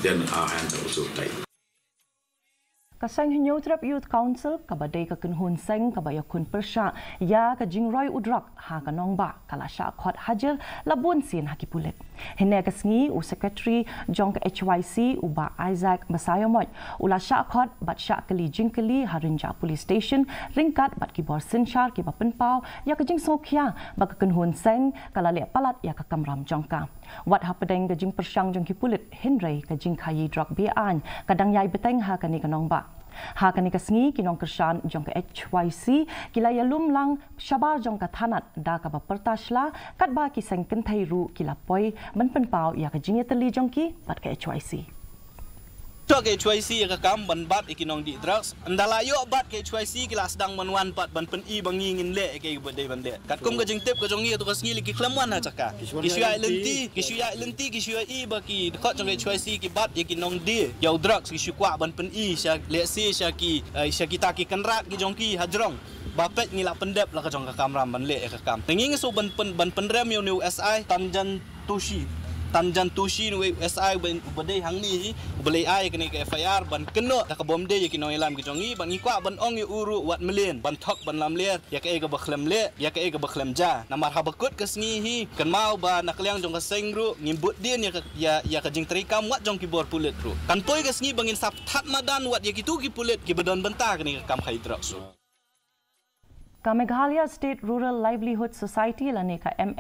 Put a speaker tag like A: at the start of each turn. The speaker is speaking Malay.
A: then our hands are also tied.
B: Kasang Hinyotrap Youth Council kabadai ka kunhun seng kabaya kun persya ya ka jingroy udrak ha ka nongba kala sya khot hajar labun sin hakipulet. Hine ka sngi u secretary jong ka HYC uba Isaac Masayomot ula sya khot bat sya kali jingkali harinja police station ringkat bat ki bor sinchar ki bapen pau ya ka jing sokhya ba ka kunhun seng kala le palat ya ka kamram jongka. Wat hapadeng ka jing persyang jong kipulet Henry ka jing khayi drak bi an kadang yai beteng ha ka ni ka nongba. Ha kani kasngi kinong kersan jong ka HYC kila ya lumlang syabar jong ka thanat da ka ba pertasla kat ba ki seng kenthai ru kila poi ban pen pau ya ka jingya teli jong ki bat ka HYC.
C: Tok HYC ka kam ban bat ikinong di drugs andala yo bat ke HYC kila sedang manwan pat ban pen I bangingin le ke bade bande kat kum ka jing tip ka jong I to kasngi ki klamwan ha chaka kisya I ba ki khot jong HYC ki bat ikinong di yo drugs kisya kwa ban pen I sya le si sya ki ta ki kanrat ki jong ki hajrong bapet ngila pendep la ka jong ka kamram ban le ka kam tenging so ban penrem yo new SI Tanjan Tushi nu SI badai hang ni balai ai kini ke FIR ban keno tak bomde ye kinong ilam ki jongi ban ikwa ban ong uru wat melen ban thok ban lam ler ya ke ga bakhlem le ya ke ga bakhlem ja na mar habakut ke sngi hi kan mau ba nakliang jong ka sengru ngimbut din ya ka jing trikam wat jong ki bor pulet ru kan poi ke sngi bangin sap that madan wat ya kitu ki pulet ki badon benta kini kam khai drak so
B: Ka Meghalaya State Rural Livelihood Society lane ka